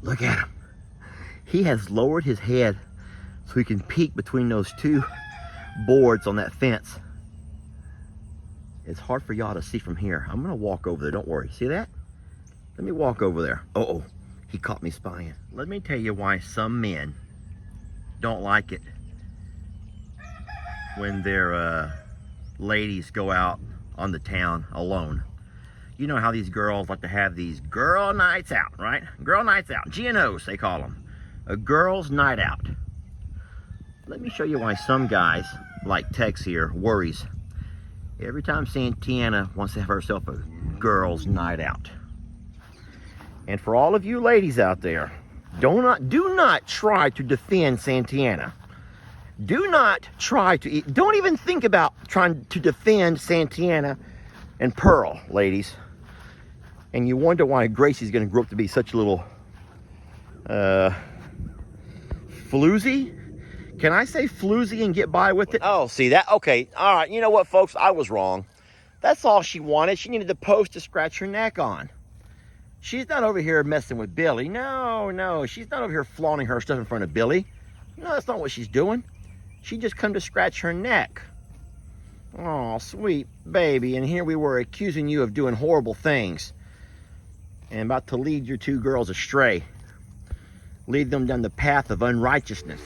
Look at him. He has lowered his head so he can peek between those two boards on that fence. It's hard for y'all to see from here. I'm gonna walk over there, don't worry. See that? Let me walk over there. Uh-oh, he caught me spying. Let me tell you why some men don't like it when their ladies go out on the town alone. You know how these girls like to have these girl nights out, right? Girl nights out, GNOs they call them. A girl's night out. Let me show you why some guys, like Tex here, worries every time Santianna wants to have herself a girl's night out. And for all of you ladies out there, do not try to defend Santianna. Do not try to, don't even think about trying to defend Santianna and Pearl, ladies. And you wonder why Gracie's gonna grow up to be such a little, floozy? Can I say floozy and get by with it? Oh, see that? Okay, all right, you know what, folks? I was wrong. That's all she wanted. She needed the post to scratch her neck on. She's not over here messing with Billy. No, she's not over here flaunting her stuff in front of Billy. No, that's not what she's doing. She just come to scratch her neck. Oh, sweet baby. And here we were accusing you of doing horrible things and about to lead your two girls astray. Lead them down the path of unrighteousness.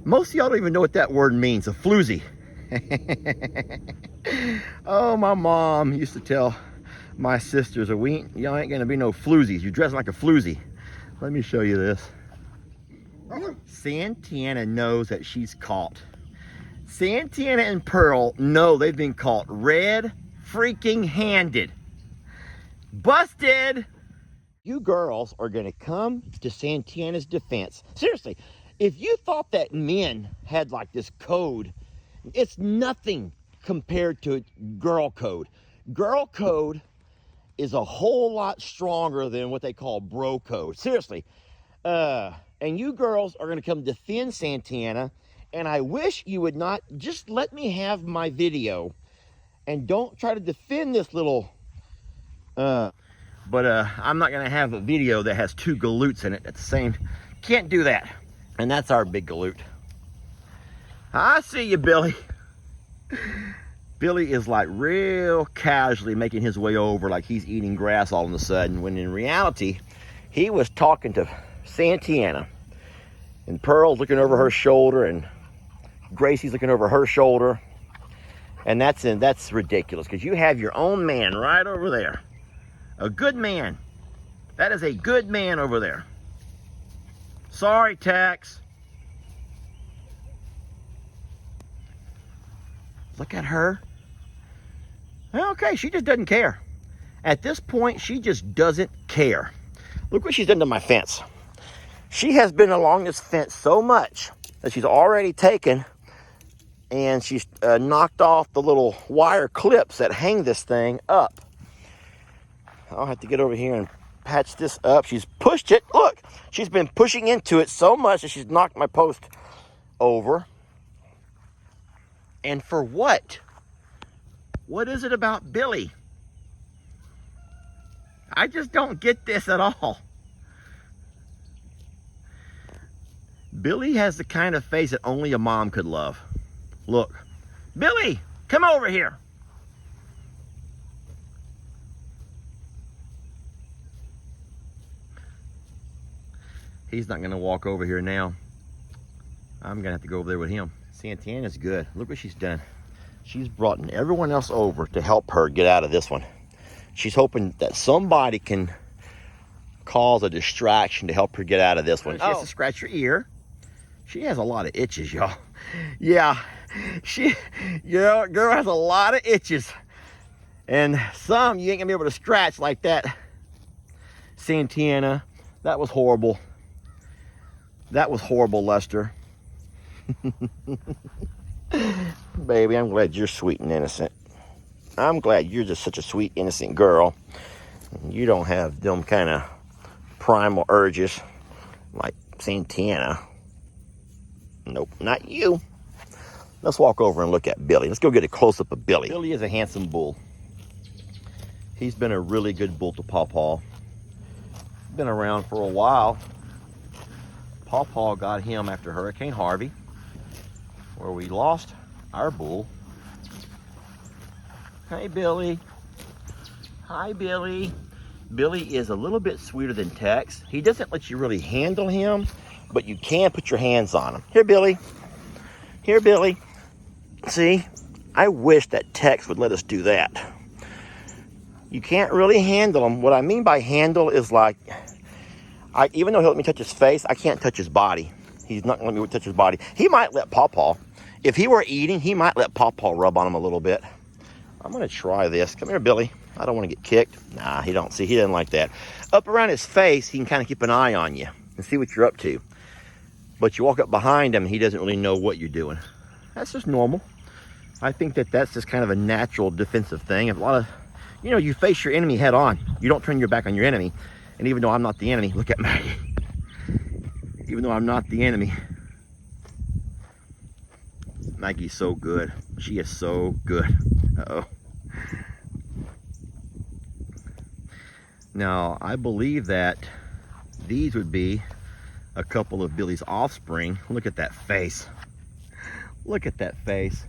Most of y'all don't even know what that word means, a floozy. Oh, my mom used to tell my sisters, y'all ain't gonna be no floozies. You're dressing like a floozy. Let me show you this. Santianna knows that she's caught. Santianna and Pearl know they've been caught red freaking handed. Busted! You girls are gonna come to Santianna's defense. Seriously, if you thought that men had like this code, it's nothing compared to girl code. Girl code is a whole lot stronger than what they call bro code. Seriously. And you girls are going to come defend Santianna, and I wish you would not just let me have my video and don't try to defend this little I'm not going to have a video that has two galoots in it at the same. Can't do that. And that's our big galoot. I see you, Billy. Billy is like real casually making his way over like he's eating grass all of a sudden, when in reality, he was talking to Santianna. And Pearl's looking over her shoulder, and Gracie's looking over her shoulder. And that's ridiculous, because you have your own man right over there. A good man. That is a good man over there. Sorry, Tex. Look at her. Okay, she just doesn't care. At this point, she just doesn't care. Look what she's done to my fence. She has been along this fence so much that she's already taken and she's knocked off the little wire clips that hang this thing up. I'll have to get over here and patch this up. She's pushed it. Look, she's been pushing into it so much that she's knocked my post over. And for what? What is it about Billy? I just don't get this at all. Billy has the kind of face that only a mom could love. Look, Billy, come over here. He's not gonna walk over here now. I'm gonna have to go over there with him. Santianna's good. Look what she's done. She's brought everyone else over to help her get out of this one. She's hoping that somebody can cause a distraction to help her get out of this one. She has to scratch her ear. She has a lot of itches, y'all. Yeah, girl has a lot of itches. And some you ain't gonna be able to scratch like that. Santianna, that was horrible. That was horrible, Lester. Baby, I'm glad you're sweet and innocent. I'm glad you're just such a sweet, innocent girl. You don't have them kind of primal urges like Santianna. Nope, not you. Let's walk over and look at Billy. Let's go get a close-up of Billy. Billy is a handsome bull. He's been a really good bull to Pawpaw. Been around for a while. Pawpaw got him after Hurricane Harvey, where we lost our bull. Hey, Billy. Hi, Billy. Billy is a little bit sweeter than Tex. He doesn't let you really handle him, but you can put your hands on him. Here, Billy. Here, Billy. See, I wish that Tex would let us do that. You can't really handle him. What I mean by handle is like, even though he'll let me touch his face, I can't touch his body. He's not gonna let me touch his body. He might let Pawpaw. If he were eating, he might let Pawpaw rub on him a little bit. I'm gonna try this. Come here, Billy. I don't want to get kicked. Nah, he don't. See, he doesn't like that. Up around his face, he can kind of keep an eye on you and see what you're up to. But you walk up behind him, and he doesn't really know what you're doing. That's just normal. I think that that's just kind of a natural defensive thing. A lot of, you know, you face your enemy head on. You don't turn your back on your enemy. And even though I'm not the enemy, look at Maggie. Even though I'm not the enemy, Maggie's so good. She is so good. Uh-oh. Now, I believe that these would be a couple of Billy's offspring. Look at that face. Look at that face.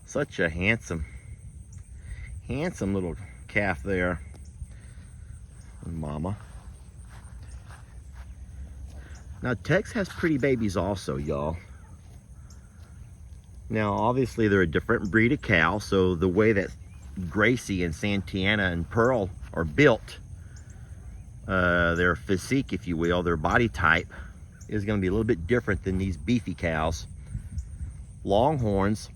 Such a handsome little calf there. And mama. Now, Tex has pretty babies also, y'all. Now, obviously, they're a different breed of cow, so the way that Gracie and Santianna and Pearl are built, their physique, if you will, their body type, is going to be a little bit different than these beefy cows. Longhorns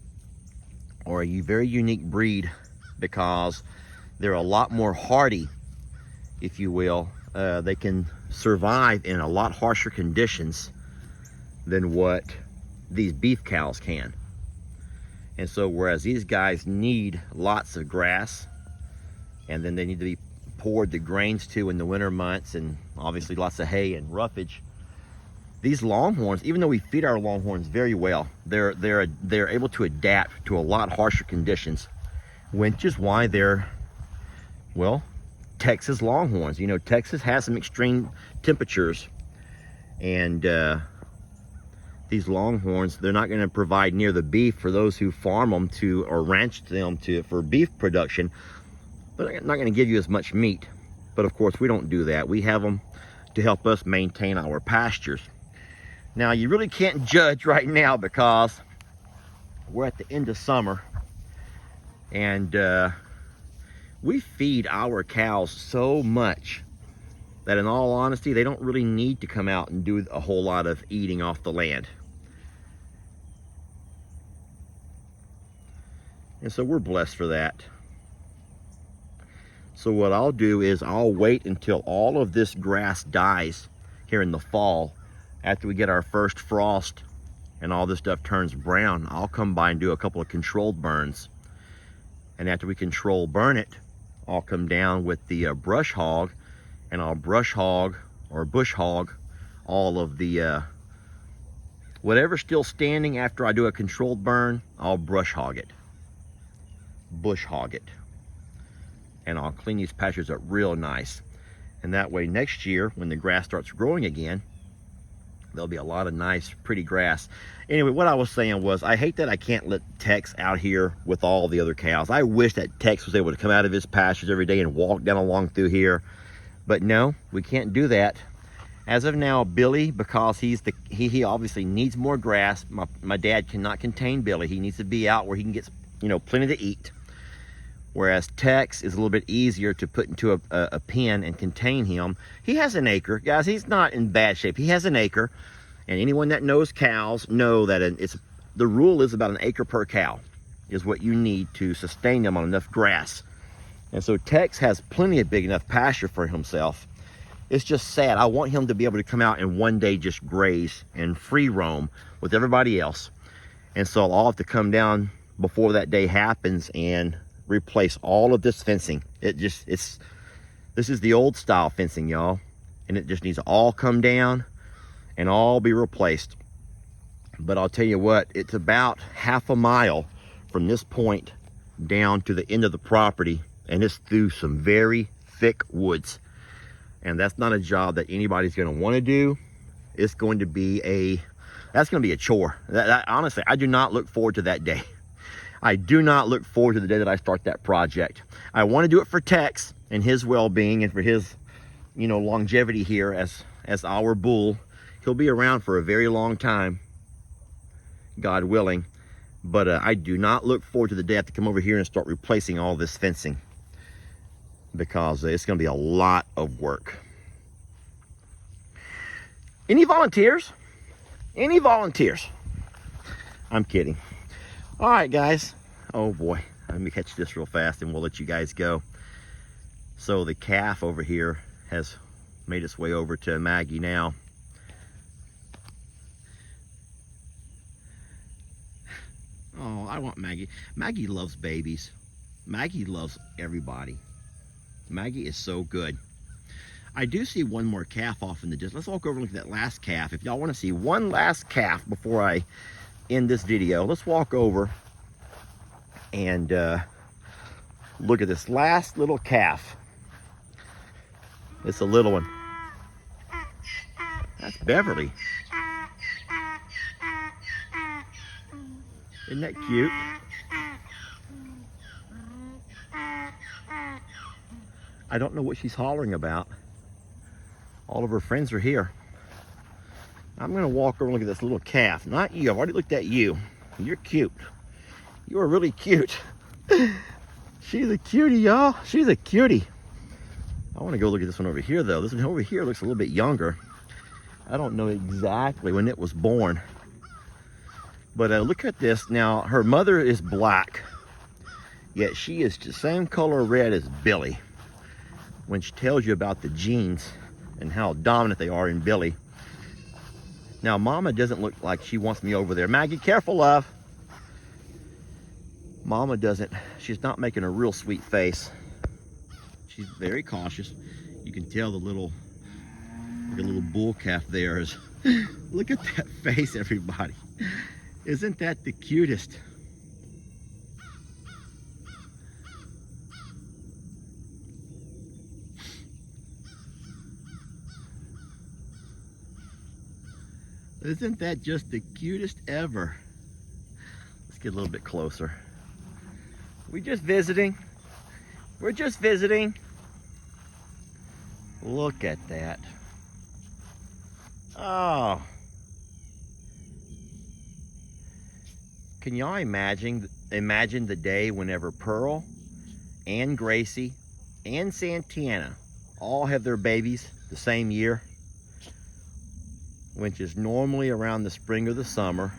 are a very unique breed because they're a lot more hardy, if you will. They can survive in a lot harsher conditions than what these beef cows can. And so whereas these guys need lots of grass, and then they need to be poured the grains to in the winter months, and obviously lots of hay and roughage, these longhorns, even though we feed our longhorns very well, they're able to adapt to a lot harsher conditions, which is why they're, well, Texas longhorns. You know, Texas has some extreme temperatures, and these longhorns, they're not going to provide near the beef for those who farm them to, or ranch them to, for beef production. They're not going to give you as much meat. But of course, we don't do that. We have them to help us maintain our pastures. Now, you really can't judge right now because we're at the end of summer, and we feed our cows so much that, in all honesty, they don't really need to come out and do a whole lot of eating off the land. And so we're blessed for that. So what I'll do is I'll wait until all of this grass dies here in the fall. After we get our first frost and all this stuff turns brown, I'll come by and do a couple of controlled burns. And after we control burn it, I'll come down with the brush hog, and I'll brush hog or bush hog all of the whatever's still standing after I do a controlled burn. I'll brush hog it, bush hog it, and I'll clean these pastures up real nice. And that way next year, when the grass starts growing again, there'll be a lot of nice, pretty grass. Anyway, what I was saying was, I hate that I can't let Tex out here with all the other cows. I wish that Tex was able to come out of his pastures every day and walk down along through here. But no, we can't do that. As of now, Billy, because he obviously needs more grass. My dad cannot contain Billy. He needs to be out where he can get, you know, plenty to eat. Whereas Tex is a little bit easier to put into a pen and contain him. He has an acre. Guys, he's not in bad shape. He has an acre. And anyone that knows cows know that the rule is about an acre per cow is what you need to sustain them on enough grass. And so Tex has plenty of big enough pasture for himself. It's just sad. I want him to be able to come out and one day just graze and free roam with everybody else. And so I'll have to come down before that day happens and replace all of this fencing. This is the old style fencing, y'all, and it just needs to all come down and all be replaced. But I'll tell you what, it's about half a mile from this point down to the end of the property, and it's through some very thick woods. And that's not a job that anybody's going to want to do. It's going to be that's going to be a chore. Honestly, I do not look forward to that day. I do not look forward to the day that I start that project. I want to do it for Tex and his well-being and for his, you know, longevity here as our bull. He'll be around for a very long time, God willing. But I do not look forward to the day I have to come over here and start replacing all this fencing, because it's going to be a lot of work. Any volunteers? Any volunteers? I'm kidding. All right, guys. Oh boy, let me catch this real fast and we'll let you guys go. So the calf over here has made its way over to Maggie now. Oh, I want Maggie. Maggie loves babies. Maggie loves everybody. Maggie is so good. I do see one more calf off in the distance. Let's walk over and look at that last calf. If y'all want to see one last calf before I end this video, let's walk over and look at this last little calf. It's a little one. That's Beverly. Isn't that cute? I don't know what she's hollering about. All of her friends are here. I'm gonna walk over and look at this little calf. Not you, I've already looked at you. You're cute. You are really cute. She's a cutie, y'all. She's a cutie. I wanna go look at this one over here though. This one over here looks a little bit younger. I don't know exactly when it was born. But look at this. Now, her mother is black, yet she is the same color red as Billy. When she tells you about the genes and how dominant they are in Billy. Now, Mama doesn't look like she wants me over there. Maggie, careful, love. Mama doesn't. She's not making a real sweet face. She's very cautious. You can tell the little bull calf there is. Look at that face, everybody. Isn't that the cutest? Isn't that just the cutest ever? Let's get a little bit closer. We're just visiting. We're just visiting. Look at that. Oh. Can y'all imagine the day whenever Pearl and Gracie and Santianna all have their babies the same year? Which is normally around the spring or the summer.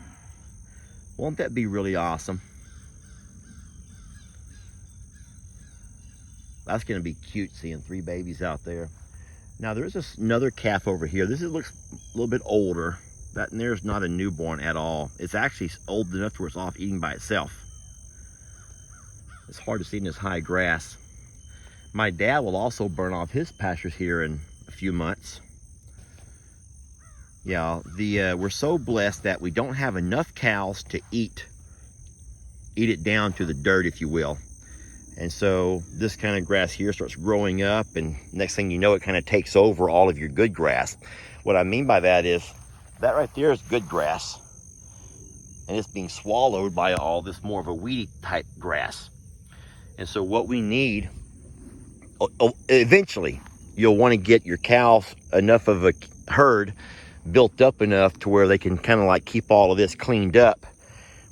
Won't that be really awesome? That's going to be cute seeing 3 babies out there. Now there's another calf over here. This looks a little bit older. That there's not a newborn at all. It's actually old enough to where it's off eating by itself. It's hard to see in this high grass. My dad will also burn off his pastures here in a few months. Yeah, we're so blessed that we don't have enough cows to eat it down to the dirt, if you will. And so this kind of grass here starts growing up, and next thing you know, it kind of takes over all of your good grass. What I mean by that is, that right there is good grass, and it's being swallowed by all this more of a weedy type grass. And so what we need, eventually, you'll want to get your cows enough of a herd built up enough to where they can kind of like keep all of this cleaned up,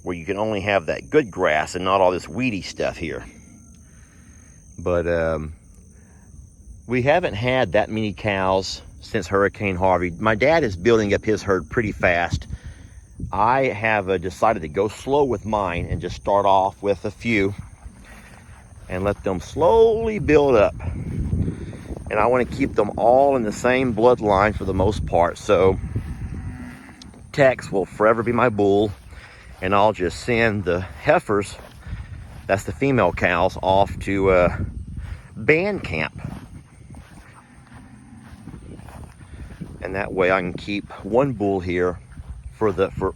where you can only have that good grass and not all this weedy stuff here. But we haven't had that many cows since Hurricane Harvey. My dad is building up his herd pretty fast. I have decided to go slow with mine and just start off with a few and let them slowly build up. And I want to keep them all in the same bloodline for the most part. So Tex will forever be my bull, and I'll just send the heifers, that's the female cows, off to band camp. And that way I can keep one bull here for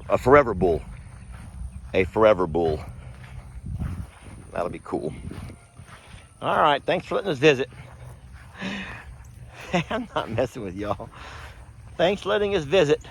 a forever bull. A forever bull. That'll be cool. All right, thanks for letting us visit. I'm not messing with y'all. Thanks for letting us visit.